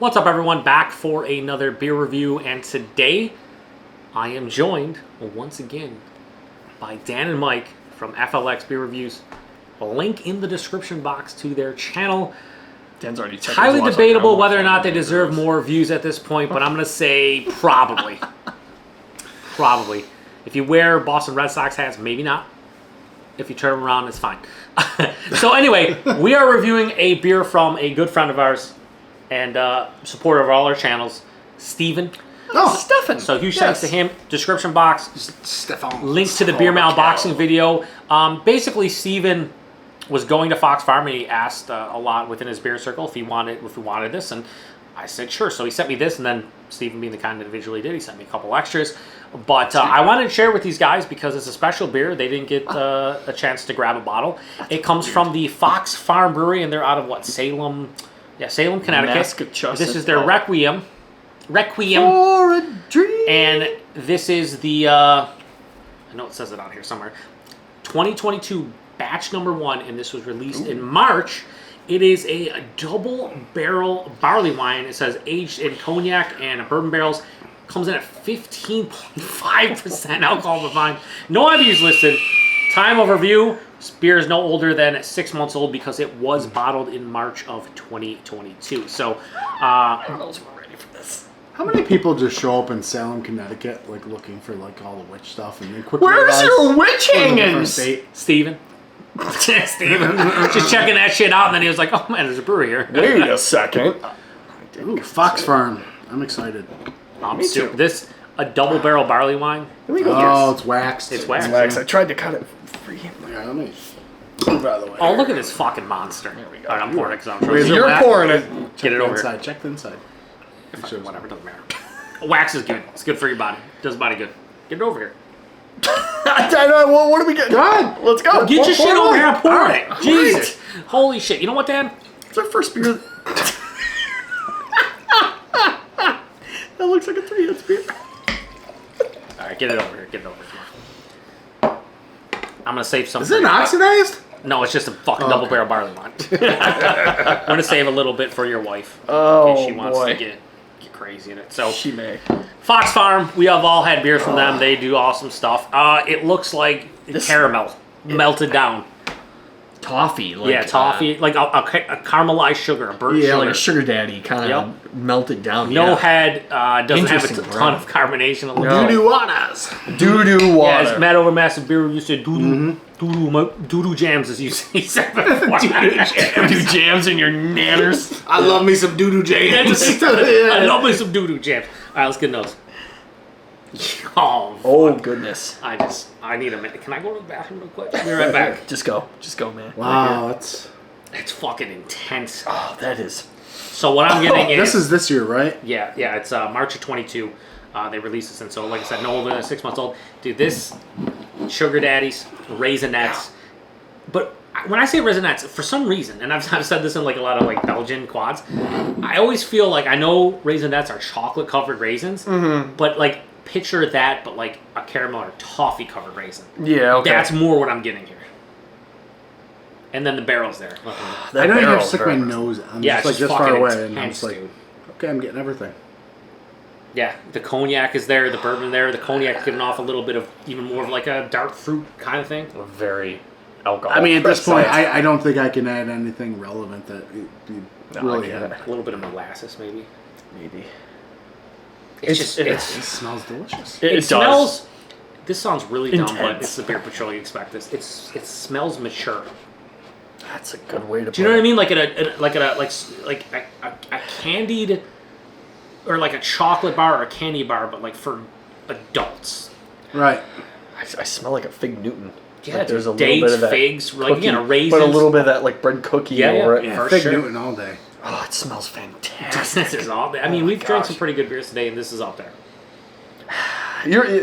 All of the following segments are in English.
What's up, everyone? Back for another beer review, and today I am joined once again by Dan and Mike from FLX Beer Reviews. A link in the description box to their channel. Dan's already It's highly debatable whether or not they deserve more views at this point, but I'm going to say probably. Probably. If you wear Boston Red Sox hats, maybe not. If you turn them around, it's fine. So anyway, we are reviewing a beer from a good friend of ours and supporter of all our channels, Steven. Oh, Stefan. So huge thanks to him. Description box. Stefan. Links to the beer mail unboxing video. Basically, Steven was going to Fox Farm and he asked a lot within his beer circle if we wanted this, and I said sure. So he sent me this, and then Steven, being the kind of individual he did, he sent me a couple extras. But I wanted to share with these guys because it's a special beer. They didn't get a chance to grab a bottle. It comes from the Fox Farm Brewery, and they're out of what, Salem? Yeah, Salem, Connecticut. This is their Requiem for a dream. And this is the I know it says it on here somewhere, 2022 batch number 1, and this was released in March. It is a double barrel barley wine. It says aged in cognac and bourbon barrels. Comes in at 15.5% alcohol per volume. No IBUs listed. Time of review. This beer is no older than 6 months old because it was bottled in March of 2022. So, I don't know if we're ready for this. How many people just show up in Salem, Connecticut, like looking for like all the witch stuff, and then quickly Where's your witch hangings? Steven. Steven. Just checking that shit out, and then he was like, oh man, there's a brewery here. Wait a second. Ooh, Fox Farm. I'm excited. Me too. This, a double barrel barley wine. Let me go Oh, it's waxed. It's waxed. wax. I tried to cut it free. Yeah, let me move out of the way. Oh, look at this fucking monster. There we go. All right, I'm pouring it because I'm Wait, trying is to it You're wax? pouring it. get it over here. inside. Check the inside. Whatever, doesn't matter. Wax is good. It's good for your body. Does body good. Get it over here. What are we getting? God, Let's go. Get your shit over here. I'm pouring All right. it. Jesus. Holy shit. You know what, Dan? It's our first beer. That looks like a 3-ounce beer. All right, get it over here. Get it over here. Come on. I'm going to save some. is it oxidized? No, it's just a fucking double barrel barley wine. I'm going to save a little bit for your wife. Oh, in case she wants boy. to get crazy in it. So, She may. Fox Farm, we have all had beers from them. They do awesome stuff. It looks like caramel melted down. Toffee. Like, Yeah, toffee, like a caramelized sugar, a burnt Yeah, sugar. like a sugar daddy kind of melted down. No yeah. head, doesn't have a Interesting, ton bro. of carbonation. It looks No. Doo-doo waters. Doo-doo Yeah, water. it's Matt over Massive Beer Reviews said doo-doo jams, as you say. He said before. Doo-doo jams in your nanners. I love me some doo-doo jams. I love me some doo-doo jams. All right, let's get those. Oh, goodness. I need a minute. Can I go to the bathroom real quick? I'll be right back. Just go, man. Wow, that's. It's fucking intense. Oh, that is. So what I'm getting This is this year, right? Yeah, it's March of 22. They released this, and so like I said, no older than 6 months old. Dude, this sugar daddies, raisinets. But when I say raisinets, for some reason, and I've said this in like a lot of like Belgian quads, I always feel like I know raisinets are chocolate covered raisins, but like picture that, but like a caramel or toffee covered raisin. Yeah, okay. That's more what I'm getting here. And then the barrel's there. I don't even have to stick my nose. I'm Yeah, just like it's this just far fucking away, and I'm intense, just like, dude. okay, I'm getting everything. Yeah, the cognac is there, the bourbon there. The cognac giving off a little bit of even more of like a dark fruit kind of thing. Very alcohol. I mean, at this point, I don't think I can add anything relevant that you really get had. it. A little bit of molasses, maybe. Maybe. It It smells delicious. It smells. This sounds really dumb, but Intense. it's the Beer Patrol. You expect this. It smells mature. That's a good way to put it. Do you know what I mean? Like a candied, or like a chocolate bar or a candy bar, but like for adults. Right. I smell like a Fig Newton. Yeah, like there's little dates, bit of that figs, like cookie, again, a raisin. but a little bit of that like bread cookie Yeah, over it. Yeah, For Fig sure. Newton all day. Oh, it smells fantastic. This is all. I mean, we've drank some pretty good beers today, and this is up there.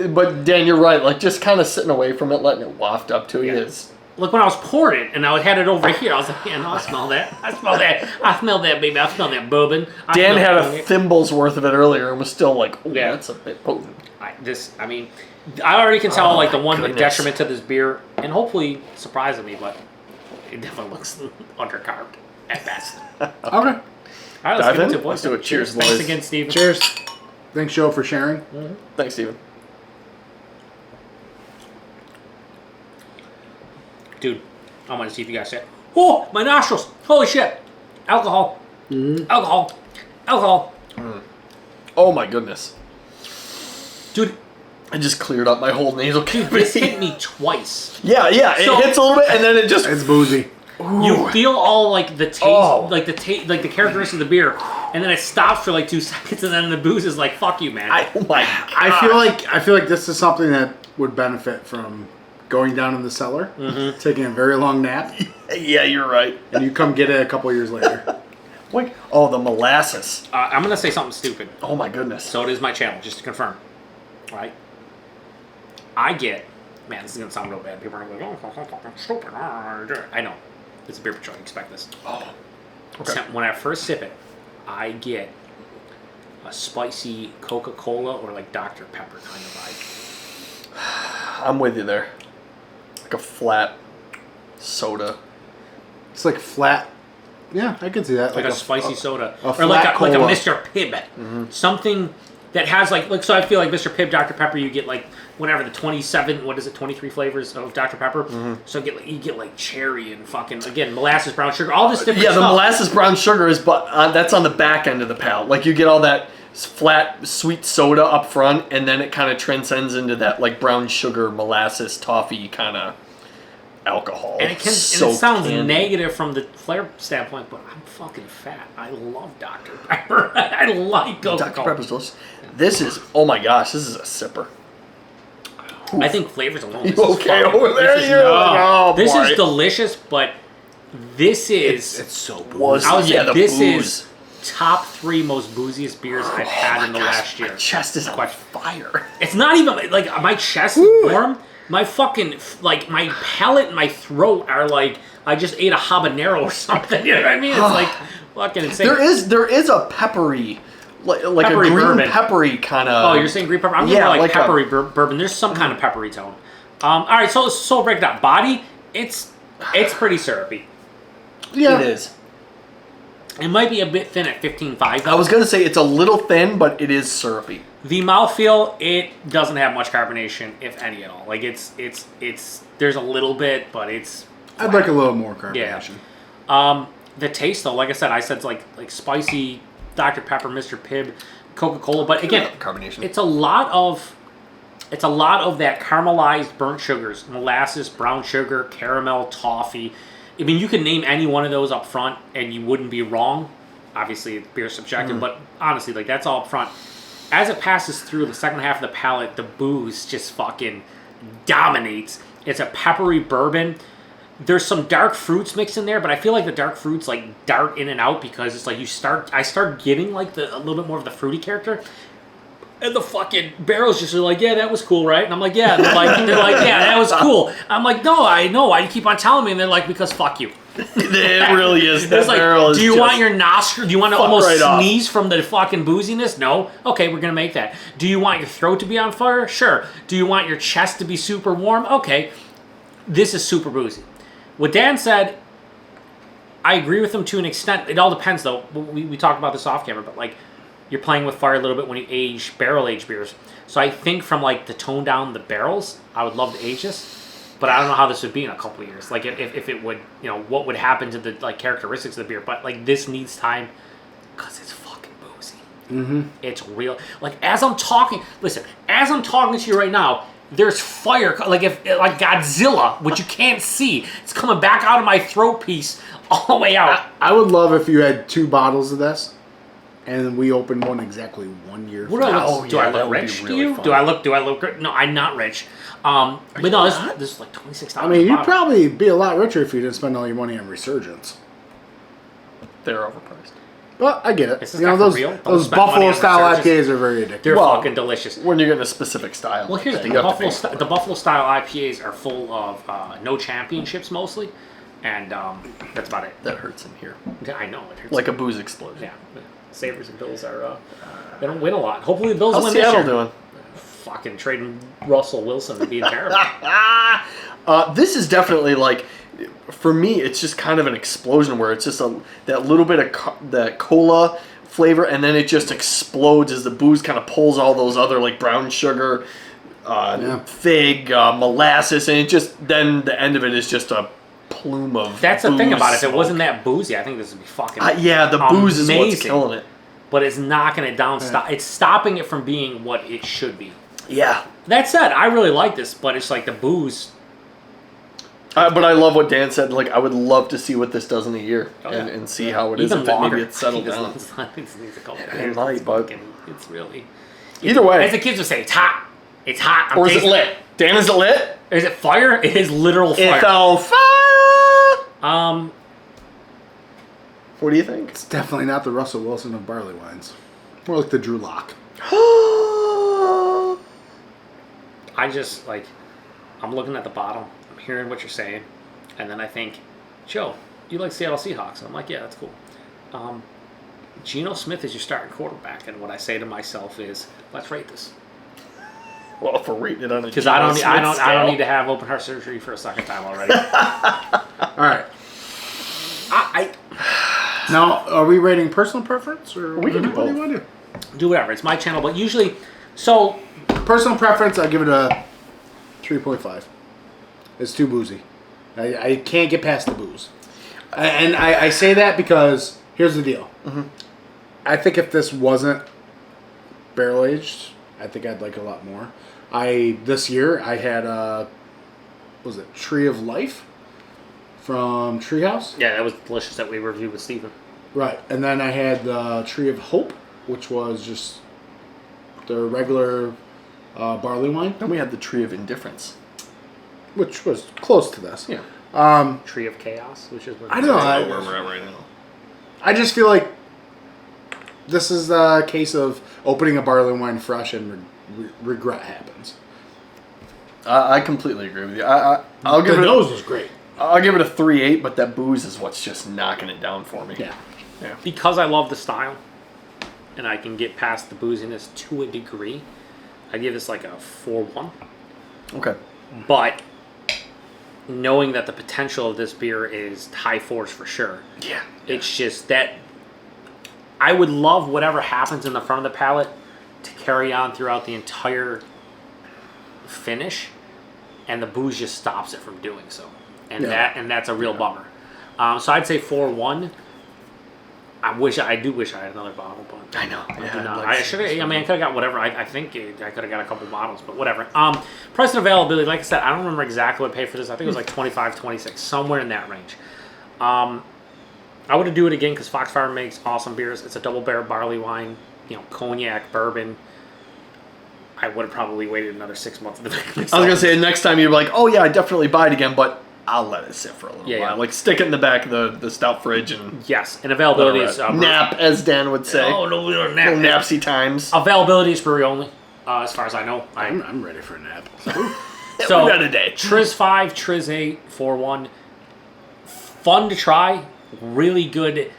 But Dan, you're right. Like just kind of sitting away from it, letting it waft up to you is. Look, when I was pouring it and I had it over here, I was like, yeah, no, I smell that. I smell that. I smell that, baby. I smell that bourbon. Dan had a thimble's worth of it earlier and was still like, oh, Yeah. that's a bit potent. I already can tell, like, the one goodness. detriment to this beer, and hopefully surprising me, but it definitely looks undercarved at best. Okay. All right, let's Dive get in? into it, boys. Let's do it. Cheers, Thanks boys. again, Steven. Cheers. Thanks, Joe, for sharing. Thanks, Steven. Dude, I want to see if you guys say, oh, my nostrils. Holy shit. Alcohol. Alcohol. Alcohol. Oh my goodness. Dude, I just cleared up my whole nasal this cavity. hit me twice. Yeah, So- it hits a little bit and then it just... It's boozy. You feel all like the taste, Oh. like the characteristics of the beer, and then it stops for like 2 seconds, and then the booze is like, "Fuck you, man." Oh my God. I feel like this is something that would benefit from going down in the cellar, taking a very long nap, Yeah, you're right. and you come get it a couple years later. Wait. Oh, the molasses. I'm gonna say something stupid. Oh my goodness. So it is my channel, just to confirm. All right. I get, man, this is gonna sound real bad. People are gonna be like, "Oh, fucking stupid." I know. It's a beer patrol. You expect this. Oh. Okay. So when I first sip it, I get a spicy Coca-Cola or like Dr. Pepper kind of vibe. I'm with you there. Like a flat soda. It's like flat. Yeah, I can see that. Like a spicy soda. a Or like flat a cola. Mr. Pibb. Something that has like, so I feel like Mr. Pibb, Dr. Pepper, you get like, whatever, the 23 flavors of Dr. Pepper. So you get like cherry and fucking, again, molasses, brown sugar, all this different Yeah, stuff. the molasses brown sugar is, but that's on the back end of the palate. Like you get all that flat sweet soda up front, and then it kind of transcends into that like brown sugar molasses toffee kind of alcohol. And it sounds negative from the flavor standpoint, but I'm fucking fat. I love Dr. Pepper. I like Coca-Cola. Dr. Pepper's delicious. This is, oh my gosh, this is a sipper. I think flavors alone. You this is okay fucking- over there? This is, You're like, oh, this boy. is delicious, but this is. It's so boozy. Was I would say the this booze. is top 3 most booziest beers I've had in the last year. My chest is on Question. fire. It's not even like my chest is warm. My fucking like my palate and my throat are like I just ate a habanero or something. You know what I mean? It's like fucking insane. There is a peppery, like Peppery a green bourbon. peppery kind of. Oh, you're saying green pepper? I'm yeah, going like like a- peppery bourbon. There's some kind of peppery tone. All right, so we'll break it down. Body, it's pretty syrupy. Yeah. It is. It might be a bit thin at 15.5. I was gonna say it's a little thin, but it is syrupy. The mouthfeel, it doesn't have much carbonation, if any at all. Like it's there's a little bit, but it's. I'd like a little more carbonation. The taste though, like I said it's like spicy Dr. Pepper, Mr. Pibb, Coca-Cola, but again, Carbonation. it's a lot of that caramelized burnt sugars, molasses, brown sugar, caramel, toffee. I mean, you can name any one of those up front and you wouldn't be wrong. Obviously, beer's subjective, but honestly, like that's all up front. As it passes through the second half of the palate, the booze just fucking dominates. It's a peppery bourbon. There's some dark fruits mixed in there, but I feel like the dark fruits like dart in and out because it's like I start getting like a little bit more of the fruity character. And the fucking barrels just are like, yeah, that was cool, right? And I'm like, yeah. And they're like, yeah, that was cool. I'm like, no, I know. Why do you keep on telling me? And they're like, because fuck you. It really is. That It's like, barrel is do you just want your nostril? Do you want to fuck almost right off. sneeze from the fucking booziness? No. Okay, we're gonna make that. Do you want your throat to be on fire? Sure. Do you want your chest to be super warm? Okay. This is super boozy. What Dan said, I agree with him to an extent. It all depends, though. We talked about this off camera, but like, you're playing with fire a little bit when you barrel age beers. So I think from like the tone down the barrels, I would love to age this, but I don't know how this would be in a couple of years. Like if it would, what would happen to the like characteristics of the beer. But like this needs time because it's fucking boozy. It's real. Like as I'm talking to you right now, there's fire. Like like Godzilla, which you can't see. It's coming back out of my throat piece all the way out. I would love if you had 2 bottles of this, and we opened one exactly 1 year. What do I look? Oh, do yeah, I that look would be rich to really you? fun. Do I look good? No, I'm not rich. But no, this is like $26. I mean, you'd probably be a lot richer if you didn't spend all your money on Resurgence. They're overpriced. But I get it. Is this guy for real? Don't Those spend money Buffalo on style Resurgence. IPAs are very addictive. They're Well, fucking delicious. When you're getting a specific style. Well, here's the thing: you have to pay for the it. Buffalo style IPAs are full of no championships mostly, and that's about it. That hurts in here. I know it hurts. Like a booze explosion. yeah, Sabres and Bills are they don't win a lot. Hopefully the Bills How's win Seattle this year. doing? Fucking trading Russell Wilson and being terrible. This is definitely like, for me, it's just kind of an explosion where it's just that little bit of that cola flavor, and then it just explodes as the booze kind of pulls all those other like brown sugar, fig, molasses, and it just then the end of it is just a plume of. That's the booze thing about it. If smoke. it wasn't that boozy, I think this would be fucking. The booze is what's amazing. killing it. But it's knocking it down. It's stopping it from being what it should be. Yeah. That said, I really like this, but it's like the booze. But I love what Dan said. Like, I would love to see what this does in a year and see how it is. Even If longer. maybe it's settled down. It needs a couple It years. might, but It's really. either way. As the kids would say, it's hot. It's hot. Or is it lit? Dan, is it lit? Is it fire? It is literal fire. It's on fire. What do you think? It's definitely not the Russell Wilson of barley wines. More like the Drew Lock. I just, like, I'm looking at the bottom. I'm hearing what you're saying. And then I think, Joe, you like Seattle Seahawks? And I'm like, yeah, that's cool. Geno Smith is your starting quarterback. And what I say to myself is, let's rate this. Well, if we're rating it on a Because I don't need to have open heart surgery for a second time already. All right. I Now, are we rating personal preference? Or We can do what do you both. want to do? do whatever. It's my channel. But usually, so Personal preference, I give it a 3.5. It's too boozy. I can't get past the booze. And I say that because here's the deal. Mm-hmm. I think if this wasn't barrel aged, I think I'd like it a lot more. This year I had was it Tree of Life from Treehouse? yeah, that was delicious that we reviewed with Steven. Right. And then I had the Tree of Hope, which was just the regular barley wine, Then we had the Tree of Indifference. which was close to this. Yeah. Tree of Chaos, which is what I don't know. Where we're at right now. I just feel like this is a case of opening a barley wine fresh and regret happens. I completely agree with you. I'll give The it. nose was great. I'll give it a 3.8, but that booze is what's just knocking it down for me. Yeah. Because I love the style, and I can get past the booziness to a degree. I give this like a 4-1. Okay. But knowing that the potential of this beer is high fours for sure. Yeah. It's just that I would love whatever happens in the front of the palate to carry on throughout the entire finish, and the booze just stops it from doing so. And that's a real bummer. So I'd say 4-1. I do wish I had another bottle, but I know. I Yeah, do not. I'd like I to should. see I mean, I could have got whatever. I think I could have got a couple bottles, but whatever. Price and availability. Like I said, I don't remember exactly what I paid for this. I think it was like 25, 26, somewhere in that range. I would do it again because Fox Farm makes awesome beers. It's a double barley wine. Cognac, bourbon. I would have probably waited another 6 months to make this. I was going to say, next time you're like, oh, yeah, I definitely buy it again, but I'll let it sit for a little while. Yeah. Like, stick it in the back of the stout fridge and Yes, and availability is nap, as Dan would say. Oh no, we don't nap. Little napsy times. Availability is brewery only, as far as I know. I'm ready for a nap. So we got a day. Triz 5, Triz 8, 4-1. Fun to try. Really good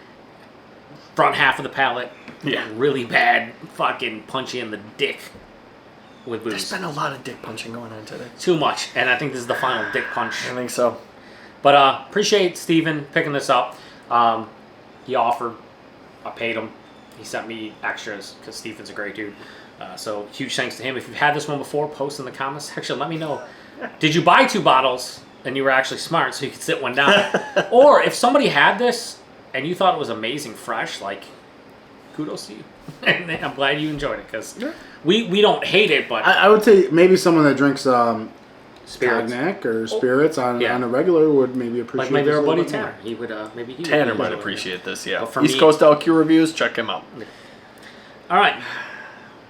front half of the palate. Yeah. Really bad fucking punch you in the dick with booze. There's been a lot of dick punching going on today. Too much, and I think this is the final dick punch. I think so. But appreciate Steven picking this up. He offered. I paid him. He sent me extras because Steven's a great dude. So huge thanks to him. If you've had this one before, post in the comments section. Let me know. Did you buy 2 bottles and you were actually smart so you could sit one down? Or if somebody had this and you thought it was amazing fresh, like, kudos to you. And I'm glad you enjoyed it because we don't hate it, but I would say maybe someone that drinks spirits. Cognac or spirits on Yeah. a regular would maybe appreciate Like maybe this our a little buddy bit more. Tanner. He would maybe he Tanner would might enjoy it. appreciate this, yeah. But for East me- Coast LQ Reviews, check him out. All right.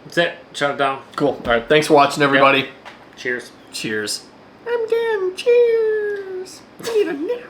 That's it. Shut it down. Cool. All right. Thanks for watching, everybody. Cheers. Cheers. I'm Dan. Cheers. I need a nap.